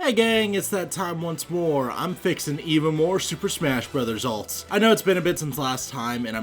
Hey gang, it's that time once more. I'm fixing even more Super Smash Bros. Alts. I know it's been a bit since last time, and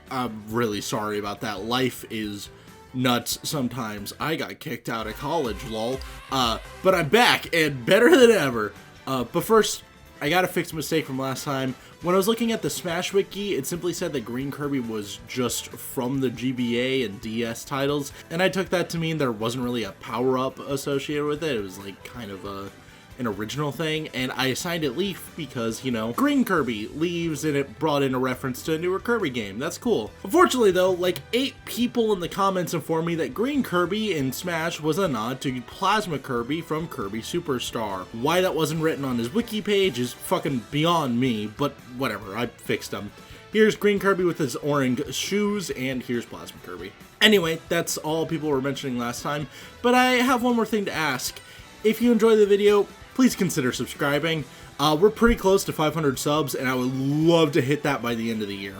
I'm really sorry about that. Life is nuts sometimes. I got kicked out of college, lol. But I'm back, and better than ever. But first, I gotta fix a mistake from last time. When I was looking at the Smash Wiki, it simply said that Green Kirby was just from the GBA and DS titles, and I took that to mean there wasn't really a power-up associated with it. It was like kind of an original thing, and I assigned it Leaf because, you know, Green Kirby, leaves, and it brought in a reference to a newer Kirby game. That's cool. Unfortunately though, like 8 people in the comments informed me that Green Kirby in Smash was a nod to Plasma Kirby from Kirby Superstar. Why that wasn't written on his wiki page is fucking beyond me, but whatever, I fixed them. Here's Green Kirby with his orange shoes, and here's Plasma Kirby. Anyway, that's all people were mentioning last time, but I have one more thing to ask. If you enjoyed the video, please consider subscribing. We're pretty close to 500 subs, and I would love to hit that by the end of the year.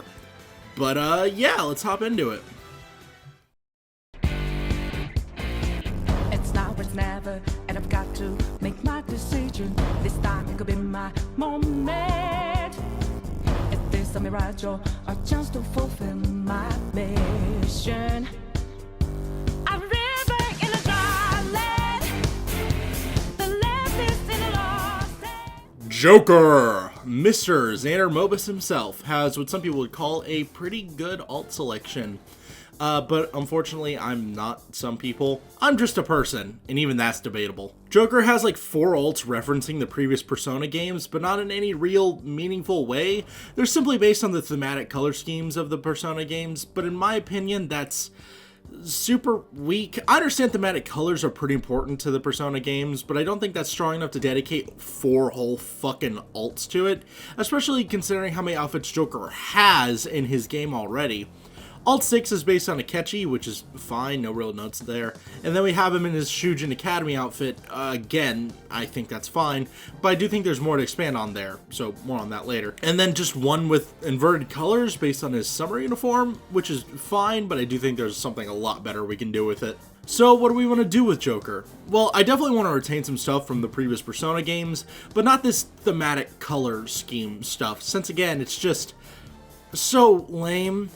But yeah, let's hop into it. It's now, it's never, and I've got to make my decision. This time it could be my moment. Is this a mirage or a chance to fulfill my mission? Joker! Mr. Xander Mobus himself has what some people would call a pretty good alt selection. But unfortunately, I'm not some people. I'm just a person, and even that's debatable. Joker has like 4 alts referencing the previous Persona games, but not in any real, meaningful way. They're simply based on the thematic color schemes of the Persona games, but in my opinion, that's super weak. I understand thematic colors are pretty important to the Persona games, but I don't think that's strong enough to dedicate 4 whole fucking alts to it, especially considering how many outfits Joker has in his game already. Alt 6 is based on Akechi, which is fine, no real notes there. And then we have him in his Shujin Academy outfit. Again, I think that's fine, but I do think there's more to expand on there, so more on that later. And then just one with inverted colors based on his summer uniform, which is fine, but I do think there's something a lot better we can do with it. So what do we want to do with Joker? Well, I definitely want to retain some stuff from the previous Persona games, but not this thematic color scheme stuff, since again, it's just so lame.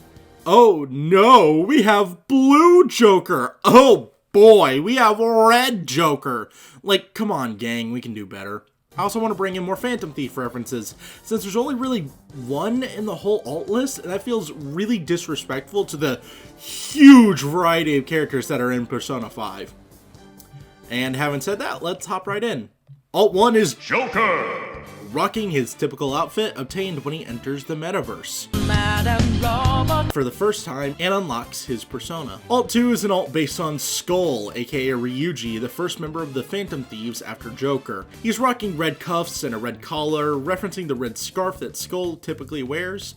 Oh no, we have blue Joker. Oh boy, we have red Joker. Like, come on gang, we can do better. I also want to bring in more Phantom Thief references, since there's only really one in the whole alt list, and that feels really disrespectful to the huge variety of characters that are in Persona 5. And having said that, let's hop right in. Alt 1 is Joker! Rocking his typical outfit obtained when he enters the metaverse for the first time and unlocks his persona. Alt 2 is an alt based on Skull, aka Ryuji, the first member of the Phantom Thieves after Joker. He's rocking red cuffs and a red collar, referencing the red scarf that Skull typically wears,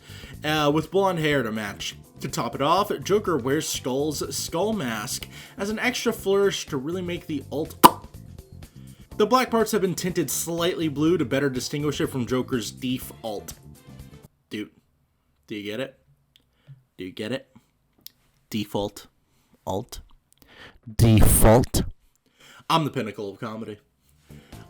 with blonde hair to match. To top it off, Joker wears Skull's skull mask as an extra flourish to really make the alt. The black parts have been tinted slightly blue to better distinguish it from Joker's Thief alt. Do you get it? Do you get it? Default alt. Default. I'm the pinnacle of comedy.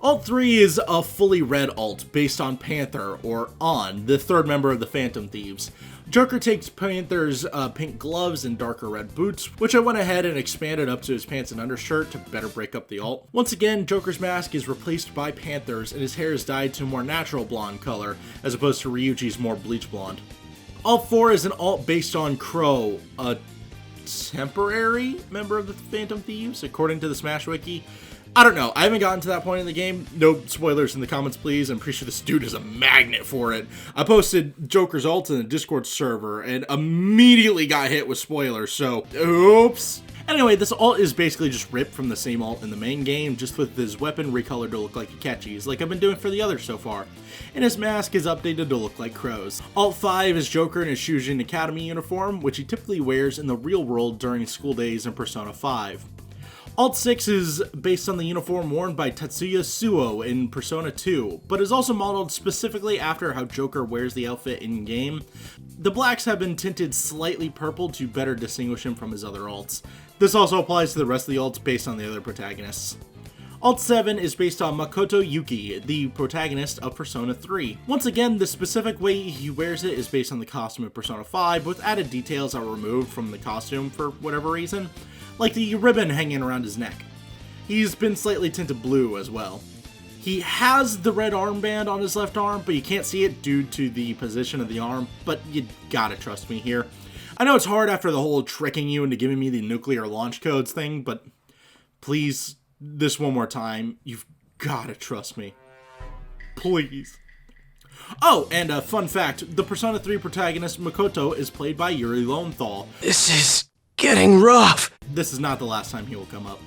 Alt 3 is a fully red alt based on Panther, or On, the third member of the Phantom Thieves. Joker takes Panther's pink gloves and darker red boots, which I went ahead and expanded up to his pants and undershirt to better break up the alt. Once again, Joker's mask is replaced by Panther's, and his hair is dyed to a more natural blonde color, as opposed to Ryuji's more bleach blonde. Alt 4 is an alt based on Crow, a temporary member of the Phantom Thieves, according to the Smash Wiki. I don't know, I haven't gotten to that point in the game. No spoilers in the comments, please. I'm pretty sure this dude is a magnet for it. I posted Joker's alt in the Discord server and immediately got hit with spoilers, so oops. Anyway, this alt is basically just ripped from the same alt in the main game, just with his weapon recolored to look like Akechi's, like I've been doing for the others so far. And his mask is updated to look like Crow's. Alt 5 is Joker in his Shujin Academy uniform, which he typically wears in the real world during school days in Persona 5. Alt 6 is based on the uniform worn by Tatsuya Suo in Persona 2, but is also modeled specifically after how Joker wears the outfit in-game. The blacks have been tinted slightly purple to better distinguish him from his other alts. This also applies to the rest of the alts based on the other protagonists. Alt 7 is based on Makoto Yuki, the protagonist of Persona 3. Once again, the specific way he wears it is based on the costume of Persona 5, with added details that were removed from the costume for whatever reason, like the ribbon hanging around his neck. He's been slightly tinted blue as well. He has the red armband on his left arm, but you can't see it due to the position of the arm, but you gotta trust me here. I know it's hard after the whole tricking you into giving me the nuclear launch codes thing, but please, this one more time, you've gotta trust me. Please. Oh, and a fun fact, the Persona 3 protagonist Makoto is played by Yuri Lowenthal. This is getting rough. This is not the last time he will come up.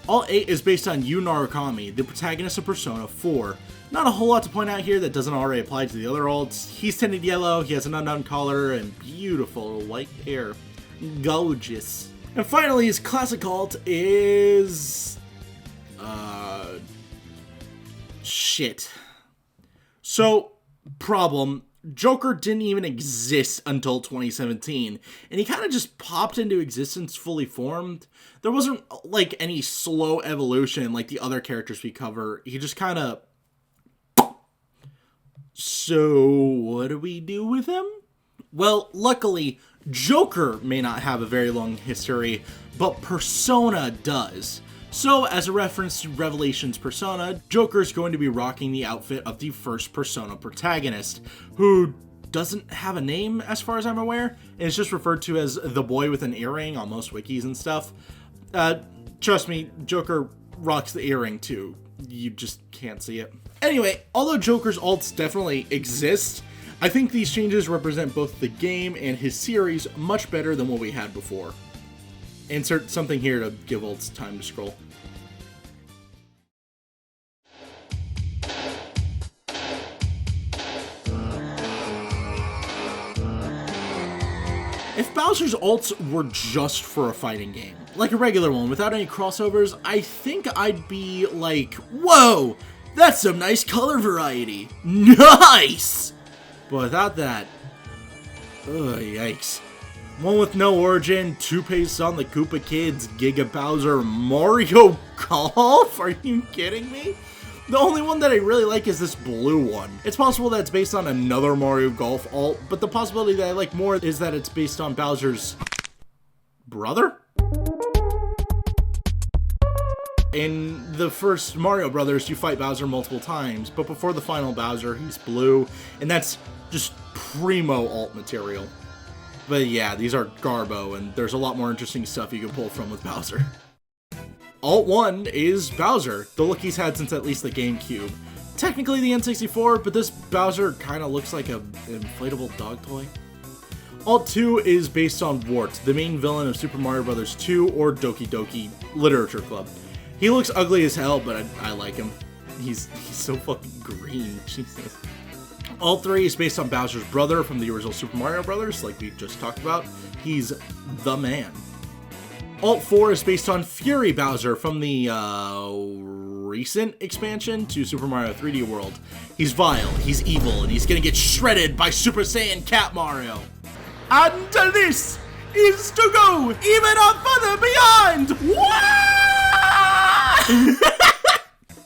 Alt 8 is based on Yu Narukami, the protagonist of Persona 4. Not a whole lot to point out here that doesn't already apply to the other alts. He's tinted yellow, he has an unknown collar, and beautiful white hair. Gorgeous. And finally, his classic alt is... shit. So, problem, Joker didn't even exist until 2017, and he kind of just popped into existence fully formed. There wasn't, like, any slow evolution like the other characters we cover. He just kind of... So, what do we do with him? Well, luckily, Joker may not have a very long history, but Persona does. So, as a reference to Revelation's Persona, Joker's going to be rocking the outfit of the first Persona protagonist, who doesn't have a name as far as I'm aware, and is just referred to as the boy with an earring on most wikis and stuff. Trust me, Joker rocks the earring too. You just can't see it. Anyway, although Joker's alts definitely exist, I think these changes represent both the game and his series much better than what we had before. Insert something here to give alts time to scroll. If Bowser's alts were just for a fighting game, like a regular one without any crossovers, I think I'd be like, whoa, that's some nice color variety. Nice! But without that, ugh, yikes. One with no origin, Toupe's on the Koopa Kids, Giga Bowser, Mario Golf? Are you kidding me? The only one that I really like is this blue one. It's possible that it's based on another Mario Golf alt, but the possibility that I like more is that it's based on Bowser's brother? In the first Mario Brothers, you fight Bowser multiple times, but before the final Bowser, he's blue, and that's just primo alt material. But yeah, these are Garbo, and there's a lot more interesting stuff you can pull from with Bowser. Alt 1 is Bowser, the look he's had since at least the GameCube. Technically the N64, but this Bowser kind of looks like an inflatable dog toy. Alt 2 is based on Wart, the main villain of Super Mario Bros. 2 or Doki Doki Literature Club. He looks ugly as hell, but I like him. He's so fucking green, Jesus. Alt 3 is based on Bowser's brother from the original Super Mario Bros., like we just talked about. He's the man. Alt 4 is based on Fury Bowser from the recent expansion to Super Mario 3D World. He's vile, he's evil, and he's gonna get shredded by Super Saiyan Cat Mario. And this is to go even a further beyond!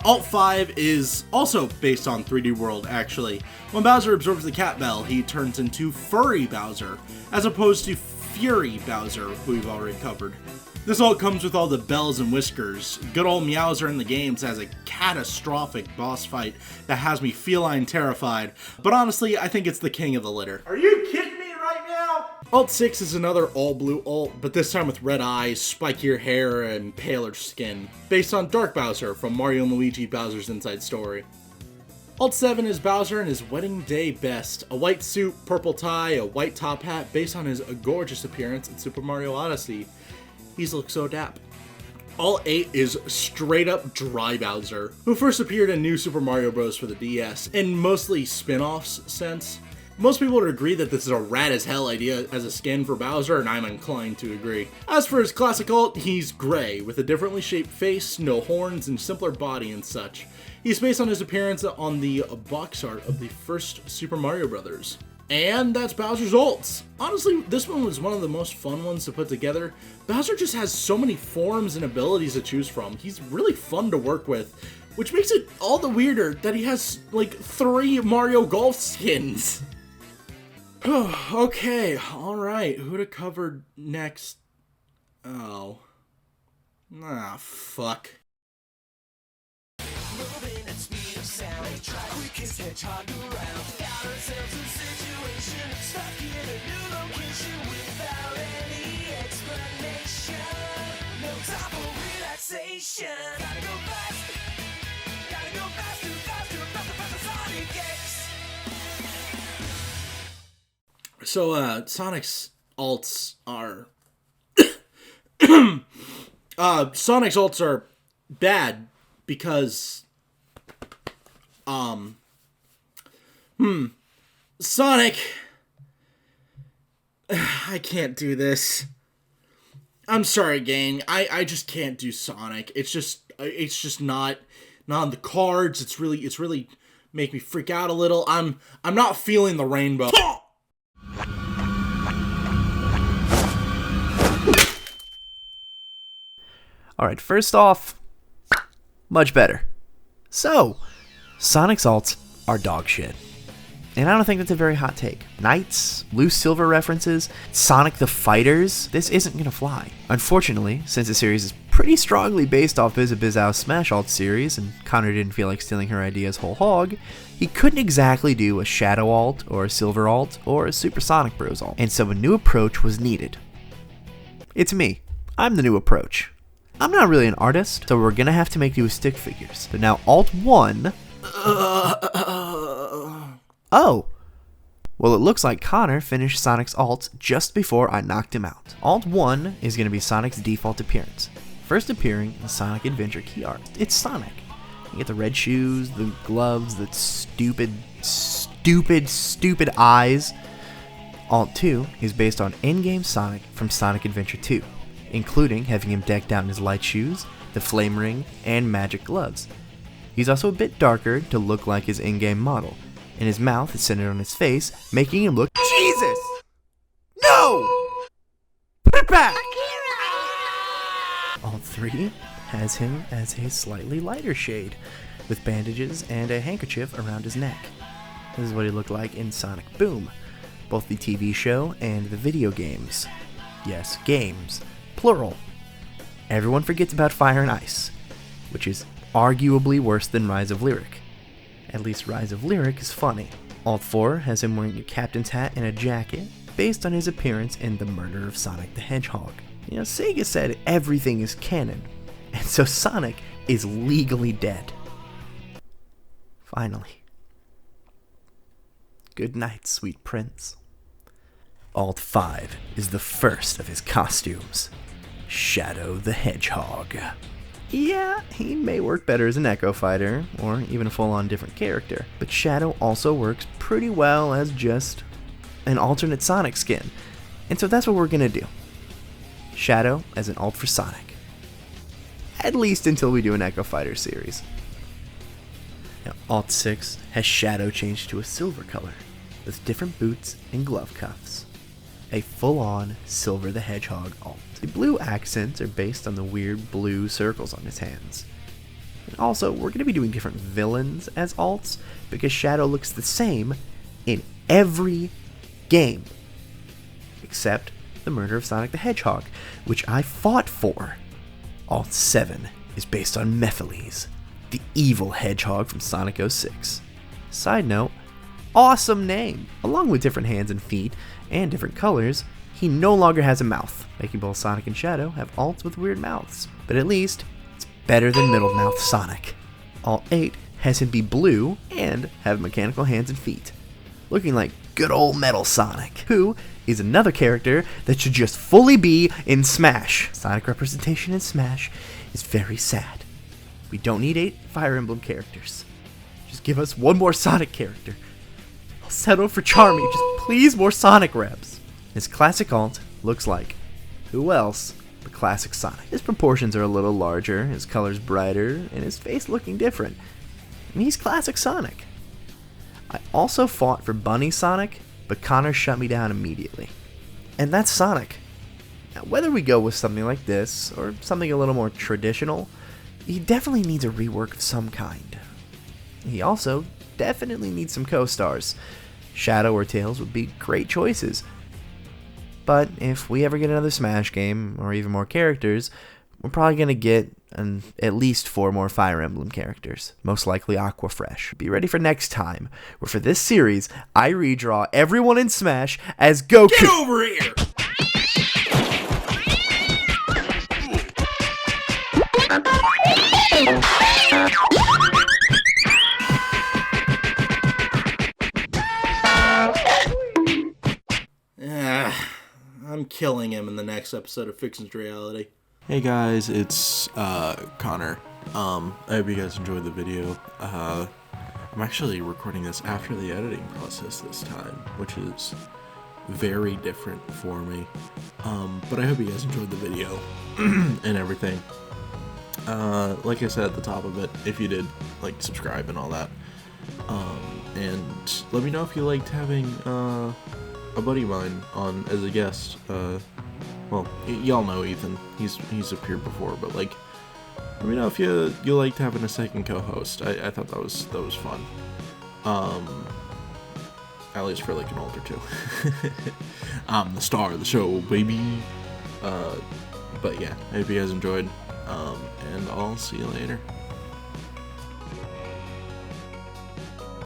Alt 5 is also based on 3D World, actually. When Bowser absorbs the cat bell, he turns into Furry Bowser, as opposed to Fury Bowser, who we've already covered. This all comes with all the bells and whiskers. Good old Meowser in the games has a catastrophic boss fight that has me feline terrified, but honestly, I think it's the king of the litter. Are you kidding me right now? Alt 6 is another all-blue alt, but this time with red eyes, spikier hair, and paler skin, based on Dark Bowser from Mario and Luigi Bowser's Inside Story. Alt 7 is Bowser in his wedding day best, a white suit, purple tie, a white top hat, based on his gorgeous appearance in Super Mario Odyssey. He's looked so dap. Alt 8 is straight up Dry Bowser, who first appeared in New Super Mario Bros. For the DS, in mostly spin-offs sense. Most people would agree that this is a rad as hell idea as a skin for Bowser, and I'm inclined to agree. As for his classic alt, he's gray, with a differently shaped face, no horns, and simpler body and such. He's based on his appearance on the box art of the first Super Mario Bros. And that's Bowser's ults. Honestly, this one was one of the most fun ones to put together. Bowser just has so many forms and abilities to choose from. He's really fun to work with, which makes it all the weirder that he has like 3 Mario Golf skins. Okay, alright, who to cover next? Oh. Ah, fuck. Moving at speed of sound, quickest hedgehog around. Found ourselves in a situation, stuck in a new location without any explanation. No time for relaxation. Gotta go fast, gotta go faster, faster, faster, faster, Sonic X. So, Sonic's ults are... Sonic's ults are bad because... Sonic... I can't do this. I'm sorry, gang. I just can't do Sonic. It's just not on the cards. It's really make me freak out a little. I'm not feeling the rainbow. Alright, first off, much better. So, Sonic's ults are dog shit. And I don't think that's a very hot take. Knights, loose silver references, Sonic the Fighters, this isn't gonna fly. Unfortunately, since the series is pretty strongly based off Bizaw's Smash Alt series, and Connor didn't feel like stealing her ideas whole hog, he couldn't exactly do a Shadow Alt, or a Silver Alt, or a Super Sonic Bros Alt. And so a new approach was needed. It's me. I'm the new approach. I'm not really an artist, so we're gonna have to make do with stick figures. But now Alt 1... Oh! Well, it looks like Connor finished Sonic's alt just before I knocked him out. Alt 1 is going to be Sonic's default appearance. First appearing in Sonic Adventure key art. It's Sonic. You get the red shoes, the gloves, the stupid eyes. Alt 2 is based on in-game Sonic from Sonic Adventure 2, including having him decked out in his light shoes, the flame ring, and magic gloves. He's also a bit darker to look like his in-game model, and his mouth is centered on his face, making him look Jesus! No! Put it back! Alt 3 has him as a slightly lighter shade, with bandages and a handkerchief around his neck. This is what he looked like in Sonic Boom, both the TV show and the video games. Yes, games. Plural. Everyone forgets about Fire and Ice, which is arguably worse than Rise of Lyric. At least Rise of Lyric is funny. Alt 4 has him wearing a captain's hat and a jacket, based on his appearance in The Murder of Sonic the Hedgehog. You know, Sega said everything is canon, and so Sonic is legally dead. Finally. Good night, sweet prince. Alt 5 is the first of his costumes. Shadow the Hedgehog. Yeah, he may work better as an Echo Fighter, or even a full-on different character, but Shadow also works pretty well as just an alternate Sonic skin, and so that's what we're gonna do. Shadow as an alt for Sonic. At least until we do an Echo Fighter series. Now, Alt 6 has Shadow changed to a silver color, with different boots and glove cuffs. A full-on Silver the Hedgehog alt. The blue accents are based on the weird blue circles on his hands. And also, we're going to be doing different villains as alts, because Shadow looks the same in every game. Except The Murder of Sonic the Hedgehog, which I fought for. Alt 7 is based on Mephiles, the evil hedgehog from Sonic 06. Side note, awesome name! Along with different hands and feet, and different colors, he no longer has a mouth, making both Sonic and Shadow have alts with weird mouths. But at least, it's better than middle mouth Sonic. Alt 8 has him be blue and have mechanical hands and feet, looking like good old Metal Sonic, who is another character that should just fully be in Smash. Sonic representation in Smash is very sad. We don't need 8 Fire Emblem characters. Just give us one more Sonic character. I'll settle for Charmy, just please more Sonic reps. His classic alt looks like, who else but classic Sonic. His proportions are a little larger, his color's brighter, and his face looking different. And he's classic Sonic. I also fought for Bunny Sonic, but Connor shut me down immediately. And that's Sonic. Now, whether we go with something like this, or something a little more traditional, he definitely needs a rework of some kind. He also definitely needs some co-stars. Shadow or Tails would be great choices. But if we ever get another Smash game, or even more characters, we're probably going to get at least 4 more Fire Emblem characters, most likely Aqua Fresh. Be ready for next time, where for this series, I redraw everyone in Smash as Goku. Get over here! I'm killing him in the next episode of Fiction's Reality. Hey guys, it's Connor. I hope you guys enjoyed the video. I'm actually recording this after the editing process this time, which is very different for me. But I hope you guys enjoyed the video and everything. Like I said at the top of it, if you did, like, subscribe and all that. And let me know if you liked having a buddy of mine on as a guest. Well, y'all know Ethan. He's appeared before, but like, let me know if you liked having a second co-host. I thought that was fun. At least for like an alt or two. I'm the star of the show, baby. But yeah, I hope you guys enjoyed. And I'll see you later.